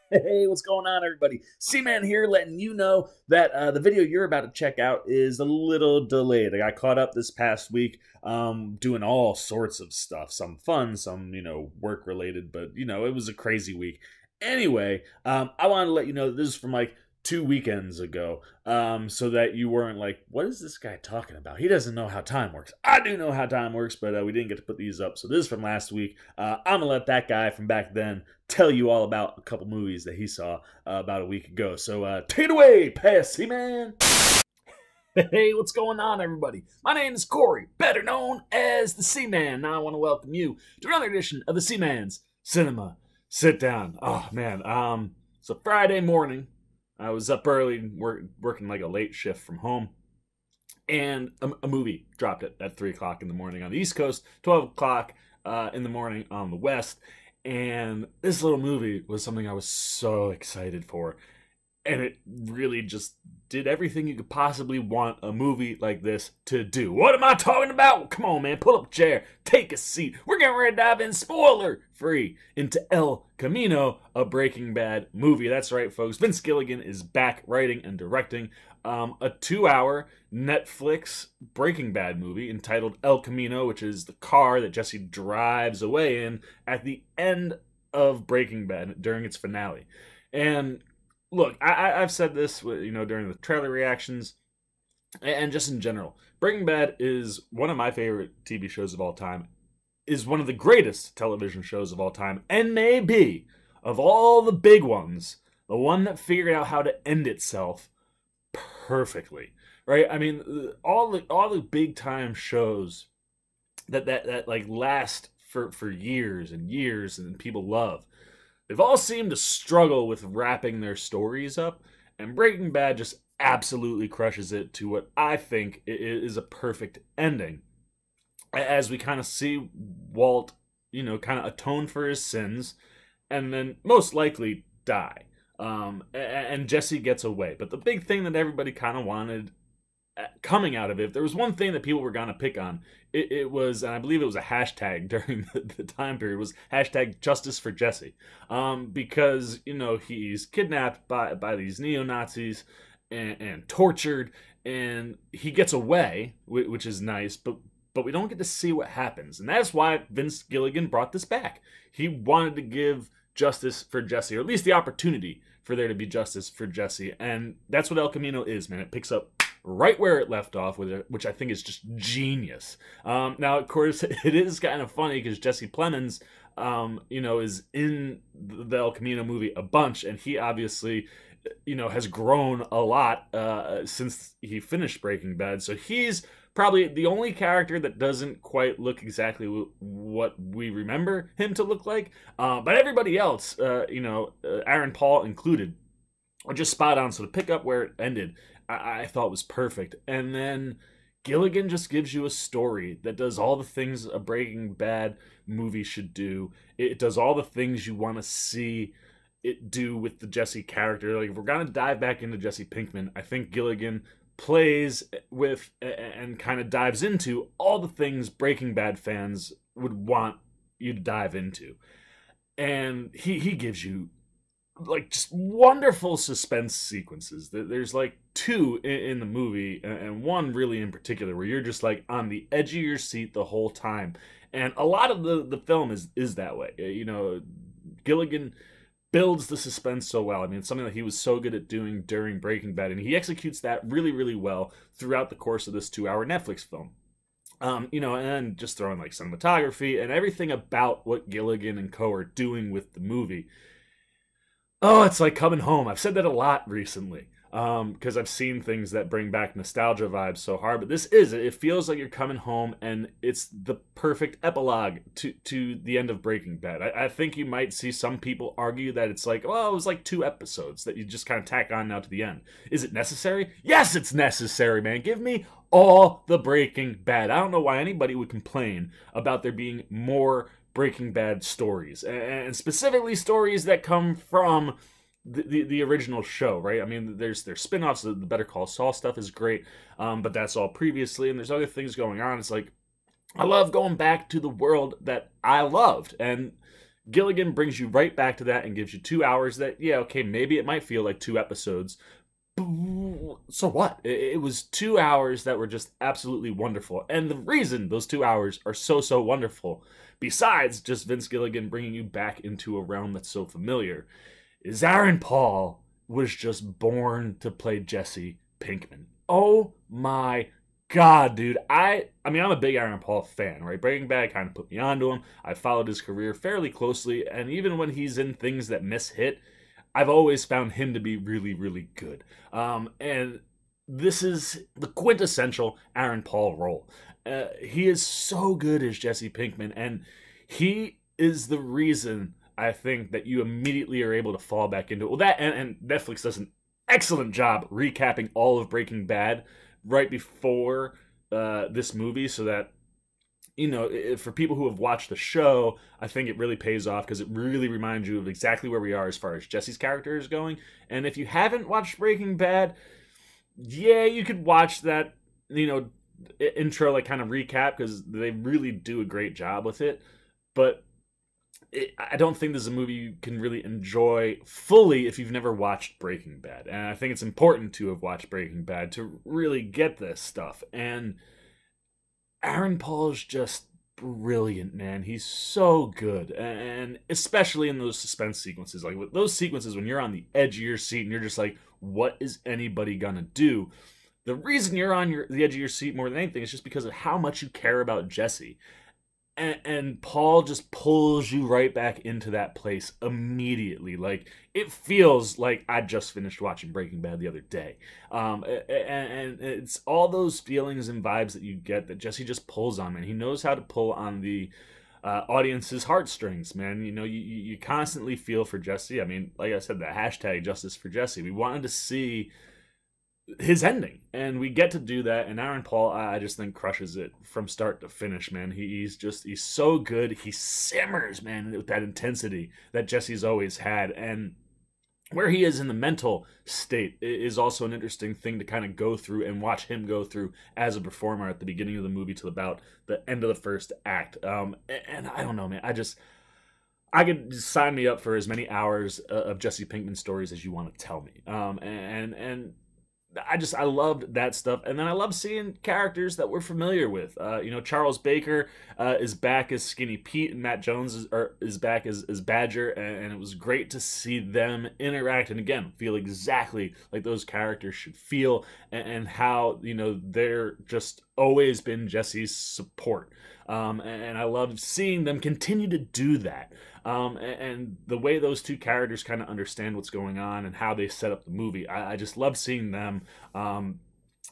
Hey, what's going on, everybody? C-Man here, letting you know that the video you're about to check out is a little delayed. I got caught up this past week doing all sorts of stuff. Some fun, some, work-related, but, it was a crazy week. Anyway, I wanted to let you know that this is from, 2 weekends ago, so that you weren't like, what is this guy talking about? He doesn't know how time works. I do know how time works, but we didn't get to put these up, so this is from last week. I'm going to let that guy from back then tell you all about a couple movies that he saw about a week ago. So take it away, Passy Man. Hey, what's going on, everybody? My name is Corey, better known as the C-Man. Now I want to welcome you to another edition of the C-Man's Cinema Sit Down. Oh, man. So Friday morning, I was up early, working like a late shift from home, and a movie dropped at 3 o'clock in the morning on the East Coast, 12 o'clock in the morning on the West. And this little movie was something I was so excited for. And it really just did everything you could possibly want a movie like this to do. What am I talking about? Come on, man. Pull up a chair. Take a seat. We're getting ready to dive in spoiler-free into El Camino, a Breaking Bad movie. That's right, folks. Vince Gilligan is back writing and directing a 2-hour Netflix Breaking Bad movie entitled El Camino, which is the car that Jesse drives away in at the end of Breaking Bad during its finale. And look, I've said this, during the trailer reactions and just in general. Breaking Bad is one of my favorite TV shows of all time, is one of the greatest television shows of all time, and maybe, of all the big ones, the one that figured out how to end itself perfectly, right? I mean, all the big time shows that like last for years and years and people love, they've all seemed to struggle with wrapping their stories up, and Breaking Bad just absolutely crushes it to what I think is a perfect ending. As we kind of see Walt, kind of atone for his sins, and then most likely die. And Jesse gets away. But the big thing that everybody kind of wanted coming out of it, if there was one thing that people were going to pick on, it was, and I believe it was a hashtag during the time period, was hashtag justice for Jesse. Because, he's kidnapped by these neo-Nazis and tortured, and he gets away, which is nice, but we don't get to see what happens. And that's why Vince Gilligan brought this back. He wanted to give justice for Jesse, or at least the opportunity for there to be justice for Jesse. And that's what El Camino is, man. It picks up right where it left off with it, which I think is just genius. Now, of course, it is kind of funny because Jesse Plemons, is in the El Camino movie a bunch, and he obviously, has grown a lot since he finished Breaking Bad. So he's probably the only character that doesn't quite look exactly what we remember him to look like. But everybody else, Aaron Paul included, are just spot on. So to pick up where it ended, I thought was perfect. And then Gilligan just gives you a story that does all the things a Breaking Bad movie should do. It does all the things you want to see it do with the Jesse character. Like, if we're going to dive back into Jesse Pinkman, I think Gilligan plays with and kind of dives into all the things Breaking Bad fans would want you to dive into. And he gives you like just wonderful suspense sequences. There's like 2 in the movie, and one really in particular where you're just like on the edge of your seat the whole time. And a lot of the film is that way. Gilligan builds the suspense so well. I mean, it's something that he was so good at doing during Breaking Bad, and he executes that really, really well throughout the course of this 2-hour Netflix film. And then just throwing like cinematography and everything about what Gilligan and co are doing with the movie. Oh, it's like coming home. I've said that a lot recently because I've seen things that bring back nostalgia vibes so hard. But this is it. It feels like you're coming home, and it's the perfect epilogue to the end of Breaking Bad. I think you might see some people argue that it's like, well, it was like 2 episodes that you just kind of tack on now to the end. Is it necessary? Yes, it's necessary, man. Give me all the Breaking Bad. I don't know why anybody would complain about there being more Breaking Bad stories, and specifically stories that come from the original show, right? I mean, there's spin-offs. The Better Call Saul stuff is great, but that's all previously, and there's other things going on. It's like, I love going back to the world that I loved, and Gilligan brings you right back to that and gives you 2 hours that, yeah, okay, maybe it might feel like 2 episodes. So what? It was 2 hours that were just absolutely wonderful. And the reason those 2 hours are so wonderful, besides just Vince Gilligan bringing you back into a realm that's so familiar, is Aaron Paul was just born to play Jesse Pinkman. Oh my God, dude. I mean, I'm a big Aaron Paul fan, right? Breaking Bad kind of put me onto him. I followed his career fairly closely, and even when he's in things that miss hit, I've always found him to be really good. And this is the quintessential Aaron Paul role. He is so good as Jesse Pinkman, and he is the reason I think that you immediately are able to fall back into it. Well, that and Netflix does an excellent job recapping all of Breaking Bad right before this movie, so that, you know, for people who have watched the show, I think it really pays off because it really reminds you of exactly where we are as far as Jesse's character is going. And if you haven't watched Breaking Bad, yeah, you could watch that, you know, intro, like, kind of recap, because they really do a great job with it. But I don't think this is a movie you can really enjoy fully if you've never watched Breaking Bad. And I think it's important to have watched Breaking Bad to really get this stuff. And Aaron Paul is just brilliant, man. He's so good. And especially in those suspense sequences, like with those sequences when you're on the edge of your seat and you're just like, what is anybody gonna do? The reason you're on the edge of your seat more than anything is just because of how much you care about Jesse. And Paul just pulls you right back into that place immediately. Like, it feels like I just finished watching Breaking Bad the other day. And it's all those feelings and vibes that you get that Jesse just pulls on, man. He knows how to pull on the audience's heartstrings, man. You know, you constantly feel for Jesse. I mean, like I said, the hashtag Justice for Jesse. We wanted to see his ending, and we get to do that, and Aaron Paul, I just think, crushes it from start to finish, man. He's so good. He simmers, man, with that intensity that Jesse's always had. And where he is in the mental state is also an interesting thing to kind of go through and watch him go through as a performer at the beginning of the movie to about the end of the first act. And I don't know, man, I could sign me up for as many hours of Jesse Pinkman stories as you want to tell me. And I loved that stuff. And then I love seeing characters that we're familiar with. You know, Charles Baker is back as Skinny Pete, and Matt Jones is back as Badger. And it was great to see them interact and, again, feel exactly like those characters should feel, and how, you know, they're just always been Jesse's support. And I love seeing them continue to do that. And the way those two characters kind of understand what's going on and how they set up the movie, I just love seeing them. I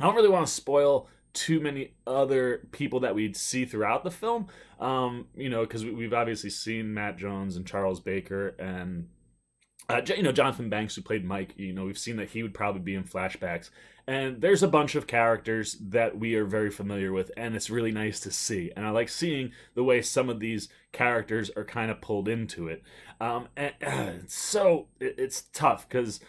don't really want to spoil too many other people that we'd see throughout the film, you know, because we've obviously seen Matt Jones and Charles Baker and you know, Jonathan Banks, who played Mike. You know, we've seen that he would probably be in flashbacks. And there's a bunch of characters that we are very familiar with, and it's really nice to see. And I like seeing the way some of these characters are kind of pulled into it. So it's tough, because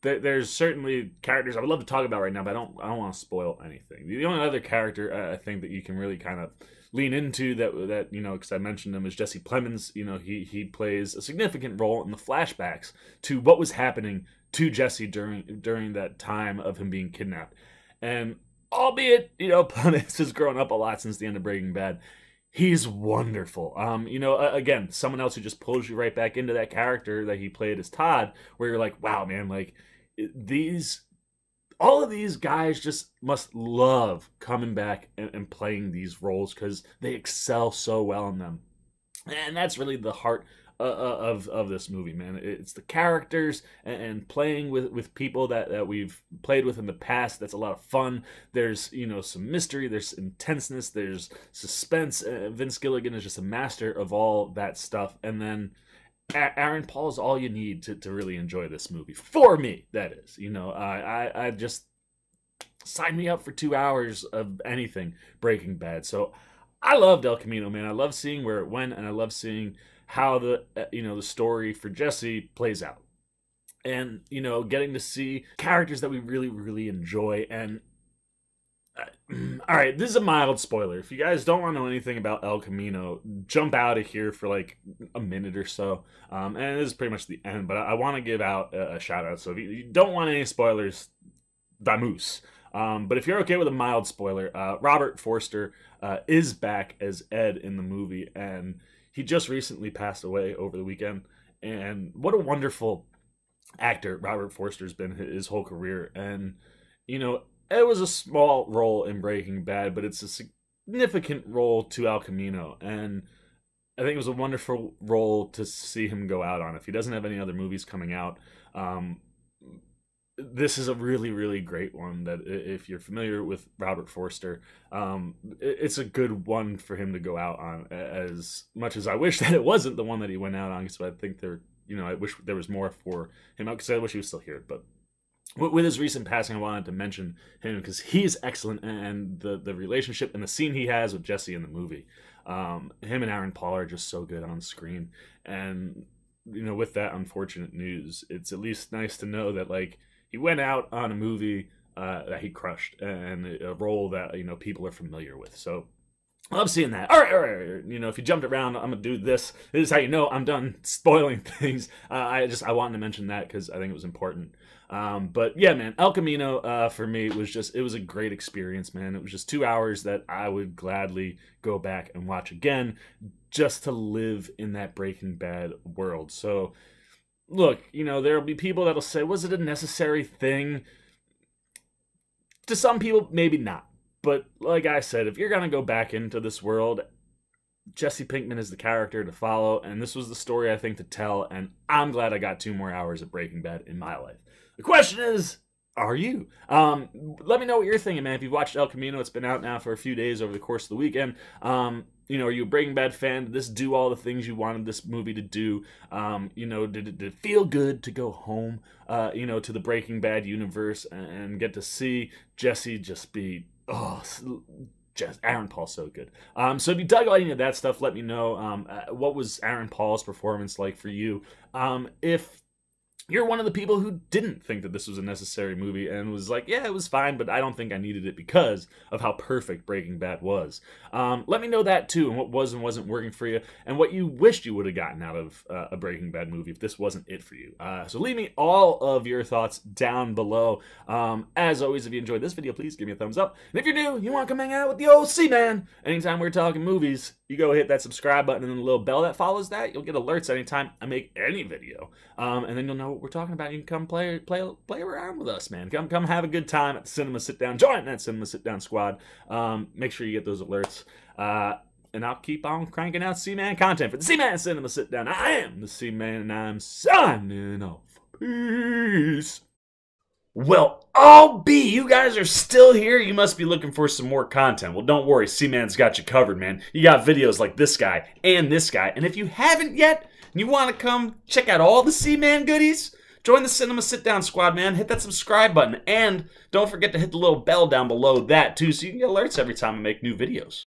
there's certainly characters I would love to talk about right now, but I don't want to spoil anything. The only other character I think that you can really kind of lean into that you know, because I mentioned him, is Jesse Plemons. You know, he plays a significant role in the flashbacks to what was happening to Jesse during that time of him being kidnapped. And albeit, you know, Plemons has grown up a lot since the end of Breaking Bad, he's wonderful. You know, again, someone else who just pulls you right back into that character that he played as Todd, where you're like, wow, man, like, all of these guys just must love coming back and playing these roles, because they excel so well in them. And that's really the heart of this movie, man. It's the characters and playing with people that we've played with in the past. That's a lot of fun. There's, you know, some mystery, there's intenseness, there's suspense. Vince Gilligan is just a master of all that stuff. And then Aaron Paul is all you need to really enjoy this movie. For me, that is. You know, I just sign me up for 2 hours of anything Breaking Bad. So I loved El Camino, man. I love seeing where it went, and I love seeing how the story for Jesse plays out. And, you know, getting to see characters that we really enjoy. And All right, this is a mild spoiler. If you guys don't want to know anything about El Camino, jump out of here for like a minute or so. And this is pretty much the end, but I want to give out a shout out. So if you don't want any spoilers, vamoose. But if you're okay with a mild spoiler, Robert Forster is back as Ed in the movie, and he just recently passed away over the weekend. And what a wonderful actor Robert Forster's been his whole career. And, you know, it was a small role in Breaking Bad, but it's a significant role to El Camino. And I think it was a wonderful role to see him go out on. If he doesn't have any other movies coming out, this is a really, really great one that if you're familiar with Robert Forster, it's a good one for him to go out on, as much as I wish that it wasn't the one that he went out on, because I think I wish there was more for him, because I wish he was still here. But with his recent passing, I wanted to mention him because he's excellent, and the relationship and the scene he has with Jesse in the movie, him and Aaron Paul are just so good on screen. And with that unfortunate news, it's at least nice to know that like he went out on a movie that he crushed, and a role that people are familiar with. So I love seeing that. All right. If you jumped around, I'm gonna do this. This is how I'm done spoiling things. I wanted to mention that because I think it was important. But yeah, man, El Camino for me it was a great experience, man. It was just 2 hours that I would gladly go back and watch again, just to live in that Breaking Bad world. So look, there'll be people that'll say, was it a necessary thing? To some people, maybe not. But like I said, if you're going to go back into this world, Jesse Pinkman is the character to follow, and this was the story I think to tell, and I'm glad I got 2 more hours of Breaking Bad in my life. The question is, are you? Let me know what you're thinking, man. If you've watched El Camino, it's been out now for a few days over the course of the weekend. Are you a Breaking Bad fan? Did this do all the things you wanted this movie to do? Did it feel good to go home, to the Breaking Bad universe and get to see Jesse just be, Aaron Paul's so good. So if you dug any of that stuff, let me know. What was Aaron Paul's performance like for you? If you're one of the people who didn't think that this was a necessary movie and was like, yeah, it was fine, but I don't think I needed it because of how perfect Breaking Bad was. Let me know that too, and what was and wasn't working for you, and what you wished you would have gotten out of a Breaking Bad movie if this wasn't it for you. So leave me all of your thoughts down below. As always, if you enjoyed this video, please give me a thumbs up. And if you're new, you want to come hang out with the old C-Man, anytime we're talking movies, you go hit that subscribe button and then the little bell that follows that. You'll get alerts anytime I make any video. And then you'll know what we're talking about. You can come play around with us, man. Come have a good time at the Cinema Sit-Down. Join that Cinema Sit-Down squad. Make sure you get those alerts. And I'll keep on cranking out C-Man content for the C-Man Cinema Sit-Down. I am the C-Man, and I'm signing off. Peace. Well, you guys are still here. You must be looking for some more content. Well, don't worry. C-Man's got you covered, man. You got videos like this guy and this guy. And if you haven't yet, and you want to come check out all the C-Man goodies, join the Cinema Sit-Down squad, man. Hit that subscribe button. And don't forget to hit the little bell down below that, too, so you can get alerts every time I make new videos.